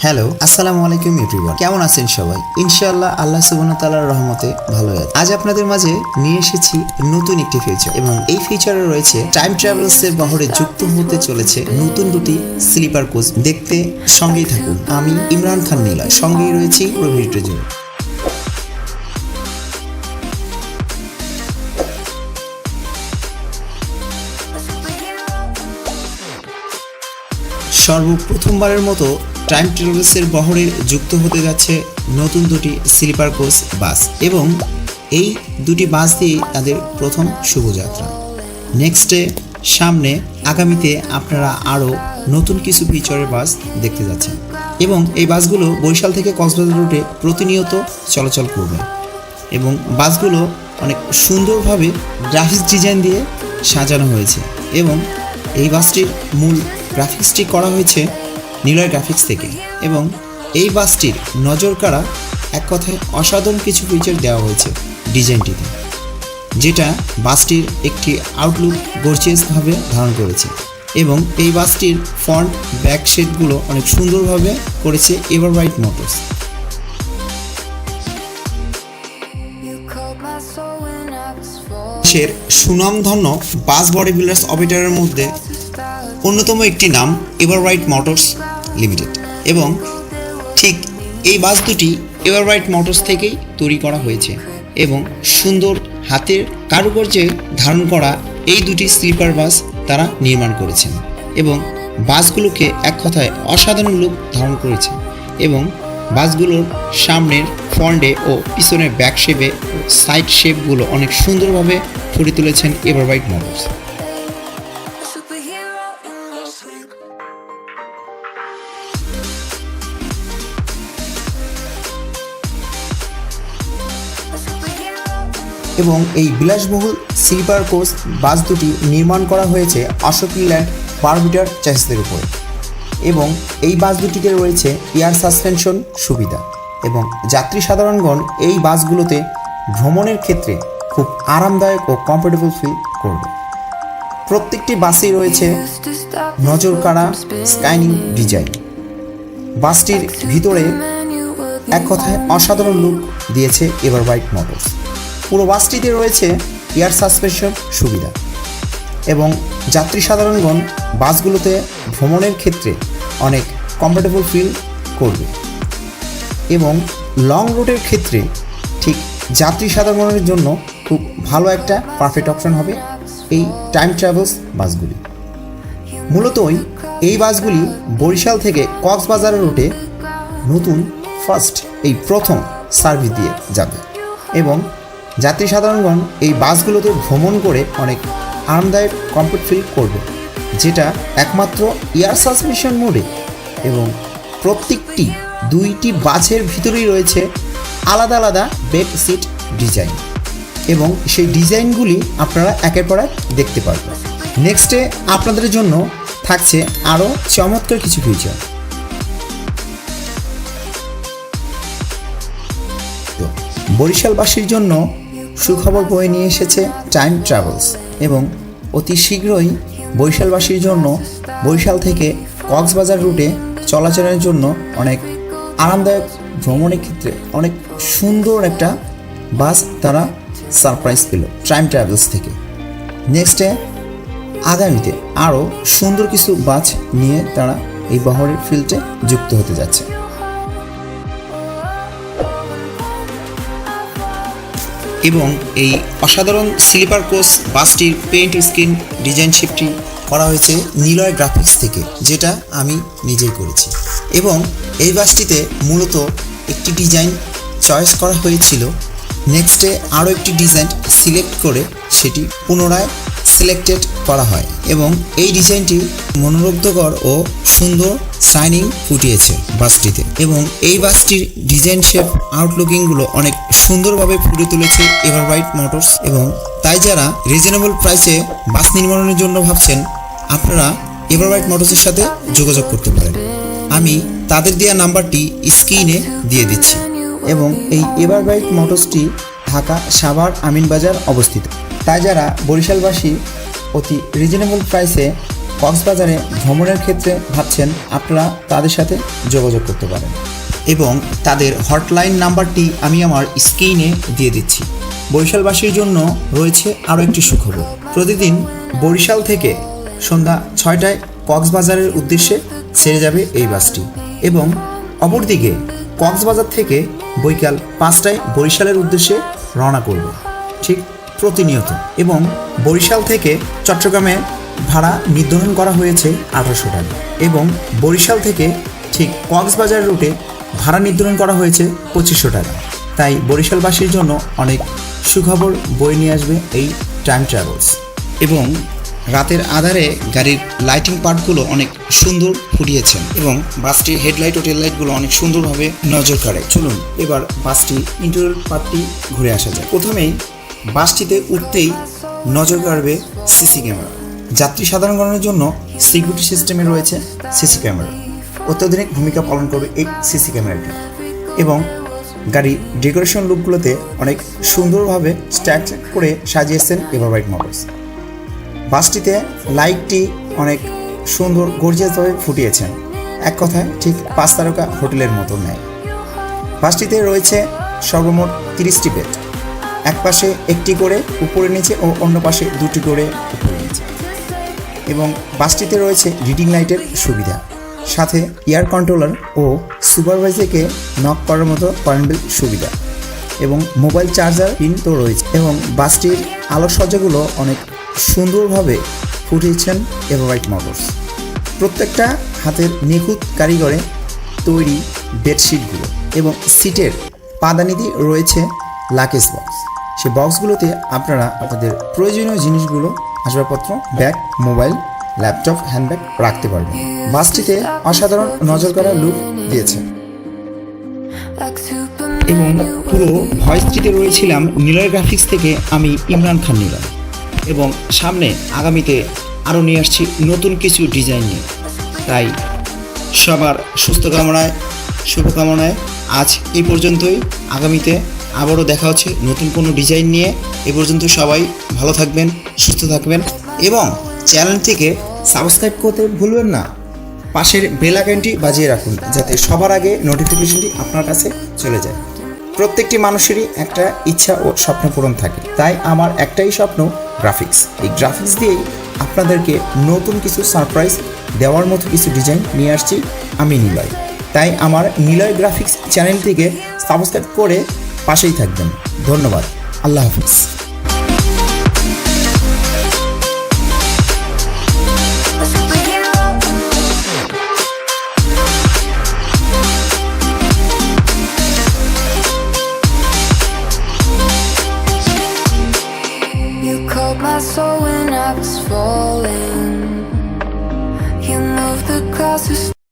Hello আসসালামু আলাইকুম everyone, কেমন আছেন সবাই? ইনশাআল্লাহ আল্লাহ সুবহানাহু ওয়া তাআলার রহমতে ভালো আছি। আজ আপনাদের মাঝে নিয়ে এসেছি নতুন একটি ফিচার এবং এই ফিচারে রয়েছে টাইম ট্রাভেলস এর বহরে যুক্ত হতে চলেছে নতুন দুটি স্লিপার কোচ। দেখতে সঙ্গেই থাকুন, আমি ইমরান খান নিলয়, সঙ্গেই রয়েছি পুরো ভিডিওর জন্য। সর্বপ্রথমবারের মতো টাইম ট্রাভেলসের বহরে যুক্ত হতে যাচ্ছে নতুন দুটি স্লিপার কোচ বাস এবং এই দুটি বাস দিয়ে তাদের প্রথম শুভযাত্রা। নেক্সটে সামনে আগামীতে আপনারা আরও নতুন কিছু ফিচারের বাস দেখতে যাচ্ছেন এবং এই বাসগুলো বরিশাল থেকে কক্সবাজার রুটে প্রতিনিয়ত চলাচল করবে এবং বাসগুলো অনেক সুন্দরভাবে গ্রাফিক্স ডিজাইন দিয়ে সাজানো হয়েছে এবং এই বাসটির মূল গ্রাফিক্সটি করা হয়েছে নিলয় গ্রাফিক্স থেকে এবং এই বাসটির নজর কাড়া এক কথায় অসাধারণ কিছু ফিচার দেওয়া হয়েছে ডিজাইনটিতে, যেটা বাসটির একটি আউটলুক গর্জিয়াসভাবে ধারণ করেছে এবং এই বাসটির ফ্রন্ট ব্যাক শেডগুলো অনেক সুন্দরভাবে করেছে এভারব্রাইট মোটরস। দেশের সুনামধন্য বাস বডি বিল্ডার্স অপারেটরের মধ্যে অন্যতম একটি নাম এভারব্রাইট মোটরস লিমিটেড এবং ঠিক এই বাস দুটি এভারব্রাইট মোটরস থেকেই তৈরি করা হয়েছে এবং সুন্দর হাতের কারুকার্যে ধারণ করা এই দুটি স্লিপার বাস তারা নির্মাণ করেছেন এবং বাসগুলোকে এক কথায় অসাধারণ লুক ধারণ করেছে এবং বাসগুলোর সামনের ফ্রন্টে ও পিছনের ব্যাক শেপে সাইড শেপগুলো অনেক সুন্দরভাবে ফুটিয়ে তুলেছেন এভারব্রাইট মোটরস। এবং এই বিলাসবহুল স্লিপার কোচ বাস দুটি নির্মাণ করা হয়েছে অশোকল্যান্ড 12 মিটার চ্যাসিসের উপরে এবং এই বাস দুটিতে রয়েছে এয়ার সাসপেনশন সুবিধা এবং যাত্রী সাধারণগণ এই বাসগুলোতে ভ্রমণের ক্ষেত্রে খুব আরামদায়ক ও কমফোর্টেবল ফিল করবে। প্রত্যেকটি বাসেই রয়েছে নজর কাড়া স্কাইনিং ডিজাইন। বাসটির ভিতরে এক কথায় অসাধারণ লুক দিয়েছে এভারব্রাইট মোটরস। পুরো বাসটিতে রয়েছে এয়ার সাসপেনশন সুবিধা এবং যাত্রী সাধারণগণ বাসগুলোতে ভ্রমণের ক্ষেত্রে অনেক কমফোর্টেবল ফিল করবে এবং লং রুটের ক্ষেত্রে ঠিক যাত্রী সাধারণের জন্য খুব ভালো একটা পারফেক্ট অপশন হবে এই টাইম ট্রাভেলস বাসগুলি। মূলতই এই বাসগুলি বরিশাল থেকে কক্সবাজারের রুটে নতুন প্রথম সার্ভিস দিয়ে যাবে এবং যাত্রী সাধারণগণ এই বাসগুলোতে ভ্রমণ করে অনেক আরামদায়ক কমফোর্ট ফিল করবে, যেটা একমাত্র এয়ার সাসপেনশন মোডে এবং প্রত্যেকটি দুইটি বাসের ভিতরেই রয়েছে আলাদা আলাদা বেড সিট ডিজাইন এবং সেই ডিজাইনগুলি আপনারা একের পর এক দেখতে পারবেন। নেক্সটে আপনাদের জন্য থাকছে আরও চমৎকার কিছু ফিচার। বরিশালবাসীর জন্য সুখবর বয়ে নিয়ে এসেছে টাইম ট্রাভেলস এবং অতি শীঘ্রই বরিশালবাসীর জন্য বরিশাল থেকে কক্সবাজার রুটে চলাচলের জন্য অনেক আরামদায়ক ভ্রমণের ক্ষেত্রে অনেক সুন্দর একটা বাস তারা সারপ্রাইজ পেল টাইম ট্রাভেলস থেকে। নেক্সটে আগামীতে আরও সুন্দর কিছু বাস নিয়ে তারা এই বহরের ফিল্ডে যুক্ত হতে যাচ্ছে এবং এই অসাধারণ স্লিপার কোচ বাসটির পেইন্ট স্ক্রিন ডিজাইন শিপটি করা হয়েছে নিলয় গ্রাফিক্স থেকে, যেটা আমি নিজেই করেছি এবং এই বাসটিতে মূলত একটি ডিজাইন চয়েস করা হয়েছিল। নেক্সটে আরও একটি ডিজাইন সিলেক্ট করে সেটি পুনরায় সিলেক্টেড করা হয় এবং এই ডিজাইনটি মনোমুগ্ধকর ও সুন্দর শাইনিং ফুটিয়েছে বাসটিতে এবং এই বাসটির ডিজাইন শেপ আউটলুকিংগুলো অনেক সুন্দরভাবে ফুটে তুলেছে এভারব্রাইট মোটরস এবং তাই যারা রিজনেবল প্রাইসে বাস নির্মাণের জন্য ভাবছেন আপনারা এভারব্রাইট মোটরসের সাথে যোগাযোগ করতে পারেন। আমি তাদের দেওয়া নাম্বারটি স্ক্রিনে দিয়ে দিচ্ছি এবং এই এভারব্রাইট মোটরসটি ঢাকা সাভার আমিনবাজার অবস্থিত। তাই যারা বরিশালবাসী অতি রিজনেবল প্রাইসে কক্সবাজারে ভ্রমণের ক্ষেত্রে ভাবছেন, আপনারা তাদের সাথে যোগাযোগ করতে পারেন এবং তাদের হটলাইন নাম্বারটি আমি আমার স্ক্রিনে দিয়ে দিচ্ছি। বরিশালবাসীর জন্য রয়েছে আরও একটি সুখবর। প্রতিদিন বরিশাল থেকে সন্ধ্যা 6টায় কক্সবাজারের উদ্দেশ্যে ছেড়ে যাবে এই বাসটি এবং অপরদিকে কক্সবাজার থেকে বৈকাল 5টায় বরিশালের উদ্দেশ্যে রওনা করবে, ঠিক প্রতিনিয়ত। এবং বরিশাল থেকে চট্টগ্রামে ভাড়া নির্ধারণ করা হয়েছে 1800 টাকা এবং বরিশাল থেকে ঠিক কক্সবাজার রুটে ভাড়া নির্ধারণ করা হয়েছে 2500 টাকা। তাই বরিশালবাসীর জন্য অনেক সুখবর বয়ে নিয়ে আসবে এই টাইম ট্রাভেলস। এবং রাতের আধারে গাড়ির লাইটিং পার্টগুলো অনেক সুন্দর ফুটিয়েছেন এবং বাসটির হেডলাইট ও টেললাইটগুলো অনেক সুন্দরভাবে নজর কাড়ে। চলুন এবার বাসটির ইন্টেরিয়র পার্টটি ঘুরে আসা যায়। প্রথমেই বাসটিতে উঠতেই নজর কাড়বে সিসি ক্যামেরা। যাত্রী সাধারণগণের জন্য সিকিউরিটি সিস্টেমে রয়েছে সিসি ক্যামেরা। অত্যাধুনিক ভূমিকা পালন করবে এই সিসি ক্যামেরাটি এবং গাড়ির ডেকোরেশন লুকগুলোতে অনেক সুন্দরভাবে স্ট্যাক করে সাজিয়েছেন এভারবাইট মোটরস। বাসটিতে লাইটটি অনেক সুন্দর গর্জিয়াসভাবে ফুটিয়েছেন, এক কথায় ঠিক 5 তারকা হোটেলের মতো নেয়। বাসটিতে রয়েছে সর্বমোট 30টি বেড, এক পাশে একটি করে উপরে নিচে ও অন্য পাশে 2টি করে উপরে নিচে। এবং বাসটিতে রয়েছে রিডিং লাইটের সুবিধা, সাথে এয়ার কন্ট্রোলার ও সুপারভাইজারকে নক করার মতো কারেন্ট বিল সুবিধা এবং মোবাইল চার্জার পিন তো রয়েছে। এবং বাসটির আলোকসজ্জাগুলো অনেক সুন্দরভাবে ফুটিয়েছেন এভারবাইট মোটরস। প্রত্যেকটা হাতের নিখুঁত কারিগরে তৈরি বেডশিটগুলো এবং সিটের পাদানিতে রয়েছে লাকেজ বক্স। সেই বক্সগুলোতে আপনারা আপনাদের প্রয়োজনীয় জিনিসগুলো, আসবাবপত্র, ব্যাগ, মোবাইল, ল্যাপটপ, হ্যান্ডব্যাগ রাখতে পারবেন। বাসটিতে অসাধারণ নজর কাড়া লুক দিয়েছে এবং পুরো ভয়েসটিতে রয়েছিলাম নিলয় গ্রাফিক্স থেকে আমি ইমরান খান নিলয়। এবং সামনে আগামীতে আরও নিয়ে আসছি নতুন কিছু ডিজাইন নিয়ে। তাই সবার সুস্থ কামনায়, শুভকামনায় আজ এই পর্যন্তই। আগামীতে আবারও দেখা হচ্ছে নতুন কোনো ডিজাইন নিয়ে। এ পর্যন্ত সবাই ভালো থাকবেন, সুস্থ থাকবেন এবং চ্যানেলটিকে সাবস্ক্রাইব করতে ভুলবেন না। পাশের বেল আইকনটি বাজিয়ে রাখুন যাতে সবার আগে নোটিফিকেশনটি আপনার কাছে চলে যায়। প্রত্যেকটি মানুষেরই একটা ইচ্ছা ও স্বপ্ন পূরণ থাকে, তাই আমার একটাই স্বপ্ন গ্রাফিক্স। এই গ্রাফিক্স দিয়েই আপনাদেরকে নতুন কিছু সারপ্রাইজ দেওয়ার মতো কিছু ডিজাইন নিয়ে আসছি আমি নিলয়। তাই আমার নিলয় গ্রাফিক্স চ্যানেলটিকে সাবস্ক্রাইব করে পাশেই থাকবেন। ধন্যবাদ। আল্লাহ হাফিজ। My soul when I was falling, you moved the crosses